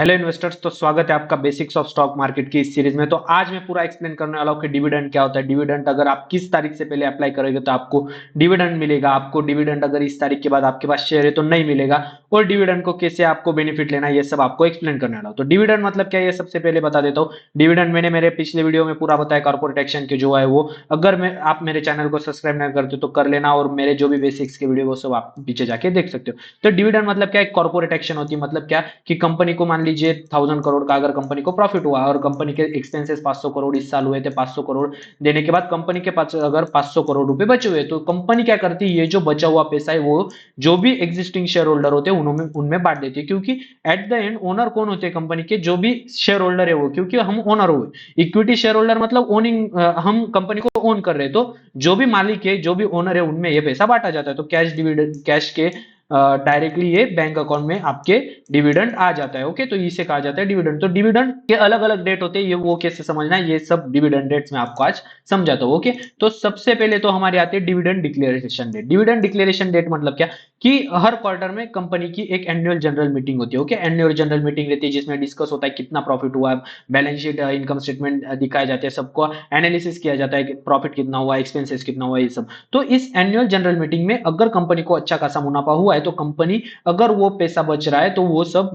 Hello investors, तो स्वागत है आपका बेसिक्स ऑफ स्टॉक मार्केट की इस सीरीज में। तो आज मैं पूरा एक्सप्लेन करने वाला हूँ कि डिविडेंड क्या होता है। डिविडेंड अगर आप किस तारीख से पहले अप्लाई करोगे तो आपको डिविडेंड मिलेगा, आपको डिविडेंड अगर इस तारीख के बाद आपके पास शेयर है तो नहीं मिलेगा, और डिविडेंड को कैसे आपको बेनिफिट लेना है ये सब आपको एक्सप्लेन करने वाला हूँ। तो डिविडेंड मतलब क्या है ये सबसे पहले बता देता हूँ। डिविडेंड मैंने मेरे पिछले वीडियो में पूरा बताया, कॉर्पोरेट एक्शन के जो है वो, अगर मैं आप मेरे चैनल को सब्सक्राइब नहीं करते तो कर लेना, और मेरे जो भी बेसिक्स के वीडियो वो सब आप पीछे जाके देख सकते हो। तो डिविडेंड मतलब क्या है, कॉर्पोरेट एक्शन होती है। मतलब क्या कि कंपनी को मान लीजिए 1000 करोड़ का अगर कंपनी को प्रॉफिट हुआ और कंपनी के एक्सपेंसेस 500 करोड़ इस साल हुए थे, 500 करोड़ देने के बाद कंपनी के पास अगर 500 करोड़ रुपए बचे हुए तो कंपनी क्या करती है, ये जो बचा हुआ पैसा है वो जो भी एग्जिस्टिंग शेयर होल्डर होते हैं उनमें उनमें बांट देती है। क्योंकि एट द एंड ओनर कौन होते हैं कंपनी के, जो भी शेयर होल्डर है वो, क्योंकि हम ओनर हुए। इक्विटी शेयर होल्डर मतलब ओनिंग, हम कंपनी को ओन कर रहे हैं, तो जो भी मालिक है जो भी ओनर है उनमें ये पैसा बांटा जाता है। तो कैश डिविडेंड, कैश के डायरेक्टली ये बैंक अकाउंट में आपके डिविडेंड आ जाता है। ओके, तो इसे कहा जाता है डिविडेंड। तो डिविडेंड के अलग अलग डेट होते हैं, ये वो कैसे समझना है ये सब डिविडेंड डेट्स में आपको आज समझाता हूँ। ओके, तो सबसे पहले तो हमारे आते हैं dividend declaration date. Dividend declaration date मतलब क्या कि हर क्वार्टर में कंपनी की एक एनुअल जनरल मीटिंग होती है। ओके, एनुअल जनरल मीटिंग रहती है जिसमें डिस्कस होता है कितना प्रॉफिट हुआ, बैलेंस शीट, इनकम स्टेटमेंट दिखाए जाते हैं, सबको एनालिसिस किया जाता है कि प्रॉफिट कितना हुआ, एक्सपेंसेस कितना हुआ, ये सब। तो इस एनुअल जनरल मीटिंग में अगर कंपनी को अच्छा खासा मुनाफा हुआ है तो कंपनी, अगर वो पैसा बच रहा है तो वो सब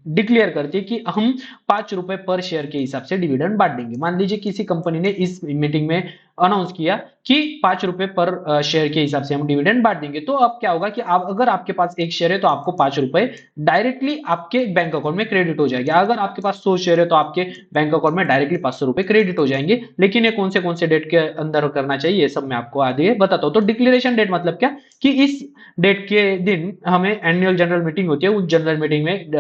डिक्लेयर करती है कि हम 5 रुपए पर शेयर के हिसाब से डिविडेंड बांट देंगे। मान लीजिए किसी कंपनी ने इस मीटिंग में अनाउंस किया कि 5 रुपए पर शेयर के हिसाब से हम डिविडेंड बांट देंगे, तो अब क्या होगा कि आप, अगर आपके पास एक शेयर है तो आपको 5 रुपए डायरेक्टली आपके बैंक अकाउंट में क्रेडिट हो जाएगा। अगर आपके पास 100 शेयर है तो आपके बैंक अकाउंट में डायरेक्टली 500 रुपए क्रेडिट हो जाएंगे। लेकिन ये कौन से डेट के अंदर करना चाहिए ये सब मैं आपको आगे बताता हूँ। तो डिक्लेरेशन डेट मतलब क्या कि इस डेट के दिन हमें एनुअल जनरल मीटिंग होती है, उस जनरल मीटिंग में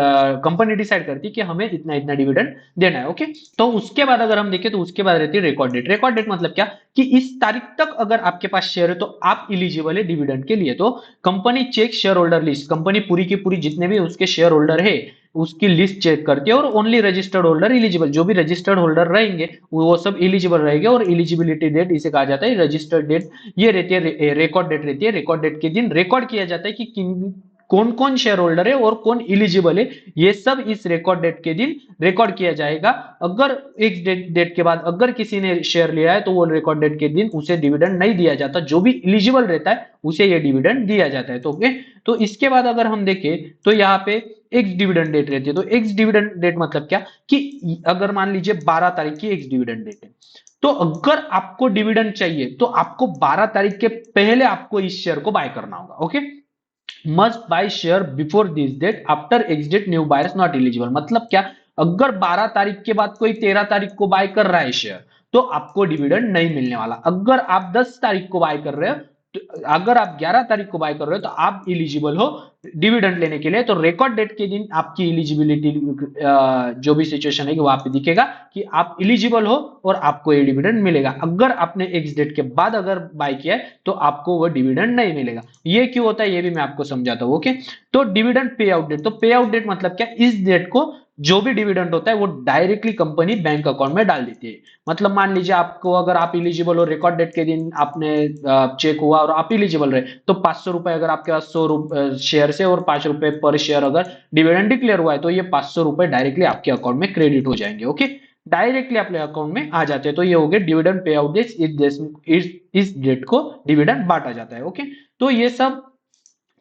कंपनी डिसाइड करती है कि हमें इतना इतना डिविडेंड देना है। ओके, तो उसके बाद अगर हम देखें तो उसके बाद रहती है रिकॉर्ड डेट। रिकॉर्ड डेट मतलब क्या कि इस तारीख तक अगर आपके पास शेयर है तो आप इलिजिबल है डिविडेंड के लिए। तो company cheque share holder list, company पूरी की पूरी जितने भी उसके शेयर होल्डर है उसकी लिस्ट चेक करती है, और ओनली रजिस्टर्ड होल्डर इलिजिबल, जो भी रजिस्टर्ड होल्डर रहेंगे वो सब इलिजिबल रहेंगे। और इलिजिबिलिटी डेट इसे कहा जाता है रजिस्टर्ड डेट। ये रहती है रिकॉर्ड डेट रहती है। रिकॉर्ड डेट के दिन रिकॉर्ड किया जाता है कि किन कौन कौन शेयर होल्डर है और कौन इलिजिबल है, ये सब इस रिकॉर्ड डेट के दिन रिकॉर्ड किया जाएगा। अगर एक डेट के बाद अगर किसी ने शेयर लिया है तो वो रिकॉर्ड डेट के दिन उसे डिविडेंड नहीं दिया जाता, जो भी इलिजिबल रहता है उसे ये डिविडेंड दिया जाता है। तो ओके, तो इसके बाद अगर हम देखें तो यहाँ पे एक्स डिविडेंड डेट रहती है। तो एक्स डिविडेंड डेट मतलब क्या कि अगर मान लीजिए 12 तारीख की एक्स डिविडेंड डेट है, तो अगर आपको डिविडेंड चाहिए तो आपको 12 तारीख के पहले आपको इस शेयर को बाय करना होगा। Okay, must buy share before this date, after ex date new buyers not eligible. मतलब क्या, अगर 12 तारीख के बाद कोई 13 तारीख को बाय कर रहा है शेयर तो आपको डिविडेंड नहीं मिलने वाला। अगर आप 10 तारीख को बाय कर रहे हो तो, अगर आप 11 तारीख को बाय कर रहे हो तो आप इलिजिबल हो डिविडेंड लेने के लिए। तो रिकॉर्ड डेट के दिन आपकी इलिजिबिलिटी जो भी सिचुएशन है कि वहां पे दिखेगा कि आप इलिजिबल हो और आपको ये डिविडेंड मिलेगा। अगर आपने एक्स डेट के बाद अगर बाय किया है तो आपको वो डिविडेंड नहीं मिलेगा। ये क्यों होता है ये भी मैं आपको समझाता हूं। ओके, तो डिविडेंड पे आउट डेट, तो पे आउट डेट मतलब क्या, इस डेट को जो भी डिविडेंड होता है वो डायरेक्टली कंपनी बैंक अकाउंट में डाल देती है। मतलब मान लीजिए आपको, अगर आप इलिजिबल हो, रिकॉर्ड डेट के दिन आपने चेक हुआ और आप इलिजिबल रहे, तो 500 रुपए अगर आपके पास 100 शेयर से और 5 रुपए पर शेयर अगर डिविडेंड डिक्लेयर हुआ है तो ये 500 रुपए डायरेक्टली आपके अकाउंट में क्रेडिट हो जाएंगे। ओके, डायरेक्टली अपने अकाउंट में आ जाते हैं। तो ये हो गए डिविडेंड पे आउट डेट, इस डेट को डिविडेंड बांटा जाता है। ओके, तो ये सब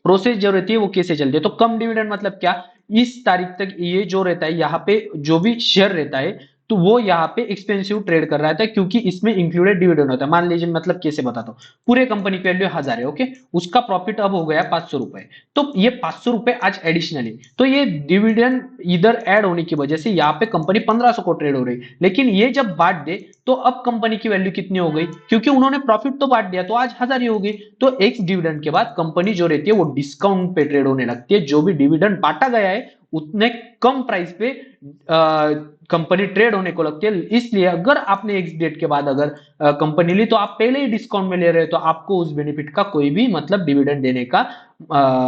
प्रोसेस जो रहती है वो कैसे चलती है। तो कम डिविडेंड मतलब क्या, इस तारीख तक ये जो रहता है यहाँ पे जो भी शेयर रहता है तो वो यहाँ पे एक्सपेंसिव ट्रेड कर रहा था, क्योंकि इसमें इंक्लूडेड डिविडेंड होता है। मान लीजिए, मतलब कैसे बताता हूँ, पूरे कंपनी की वैल्यू 1000 है। ओके, उसका प्रॉफिट अब हो गया 500 रुपए, तो ये 500 रुपए आज एडिशनली, तो ये डिविडेंड इधर ऐड होने की वजह से यहाँ पे कंपनी 1500 को ट्रेड हो रही। लेकिन ये जब बांट दे तो अब कंपनी की वैल्यू कितनी हो गई, क्योंकि उन्होंने प्रॉफिट तो बांट दिया तो आज 1000 ही होगी। तो एक्स डिविडेंड के बाद कंपनी जो रहती है वो डिस्काउंट पे ट्रेड होने लगती है। जो भी डिविडेंड बांटा गया है उतने कम प्राइस पे कंपनी ट्रेड होने को लगती है। इसलिए अगर आपने एक्स डेट के बाद अगर कंपनी ली तो आप पहले ही डिस्काउंट में ले रहे हो, तो आपको उस बेनिफिट का कोई भी मतलब डिविडेंड देने का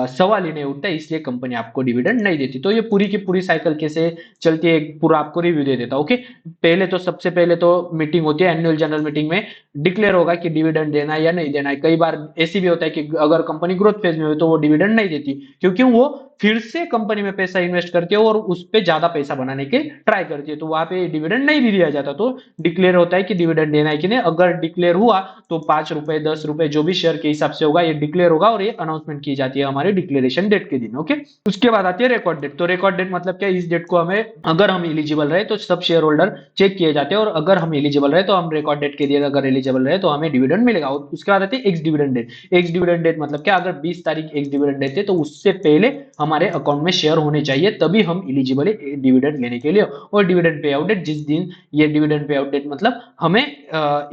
सवाल ही नहीं उठता, इसलिए कंपनी आपको डिविडेंड नहीं देती। तो ये पूरी की पूरी साइकिल कैसे चलती है पूरा आपको रिव्यू दे देता। ओके, पहले तो सबसे पहले तो मीटिंग होती है, एनुअल जनरल मीटिंग में डिक्लेयर होगा कि डिविडेंड देना है या नहीं देना है। कई बार ऐसी भी होता है कि अगर कंपनी ग्रोथ फेज में हो तो वो डिविडेंड नहीं देती, क्योंकि वो फिर से कंपनी में पैसा इन्वेस्ट करती है और उस पे ज्यादा पैसा बनाने के ट्राई करती है, तो वहां पे डिविडेंड नहीं भी दिया जाता, तो डिक्लेयर होता है कि डिविडेंड देना है कि नहीं। अगर डिक्लेयर हुआ तो 5 रुपए 10 रुपए जो भी शेयर के हिसाब से होगा ये डिक्लेयर होगा, और ये अनाउंसमेंट की जाती है हमारे डिक्लेरेशन डेट के दिन। ओके, उसके बाद आती है रिकॉर्ड डेट। तो रिकॉर्ड डेट मतलब क्या, इस डेट को हमें, अगर हम एलिजिबल रहे तो सब शेयर होल्डर चेक किए जाते हैं, और अगर हम एलिजिबल रहे तो हम रिकॉर्ड डेट के दिन अगर एलिजिबल रहे तो हमें डिविडेंड मिलेगा। और उसके बाद आती है ex dividend date. Ex dividend date मतलब क्या, अगर 20 तारीख एक्स डिविडेंड डेट है तो उससे पहले हमारे अकाउंट में शेयर होने चाहिए, तभी हम एलिजिबल है डिविडेंड लेने के लिए। और डिविडेंड पे आउट डेट, जिस दिन ये डिविडेंड पे आउट डेट मतलब हमें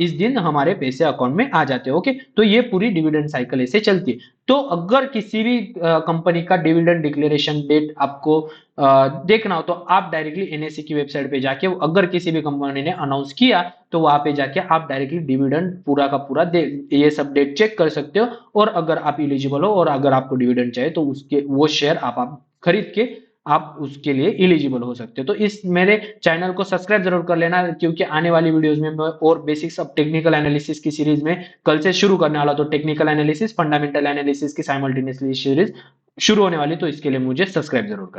इस दिन हमारे पैसे अकाउंट में आ जाते हैं। ओके, तो ये पूरी डिविडेंड साइकिल ऐसे चलती है। तो अगर किसी भी कंपनी का डिविडेंड डिक्लेरेशन डेट आपको देखना हो तो आप डायरेक्टली एनएससी की वेबसाइट पे जाके, अगर किसी भी कंपनी ने अनाउंस किया तो वहां पे जाके आप डायरेक्टली डिविडेंड पूरा का पूरा ये सब डेट चेक कर सकते हो। और अगर आप एलिजिबल हो और अगर आपको डिविडेंड चाहिए तो उसके वो शेयर आप खरीद के आप उसके लिए एलिजिबल हो सकते हो। तो इस मेरे चैनल को सब्सक्राइब जरूर कर लेना, क्योंकि आने वाली वीडियोस में मैं और बेसिक्स ऑफ टेक्निकल एनालिसिस की सीरीज में कल से शुरू करने वाला। तो टेक्निकल एनालिसिस, फंडामेंटल एनालिसिस की साइमल्टेनियसली सीरीज शुरू होने वाली, तो इसके लिए मुझे सब्सक्राइब जरूर करना।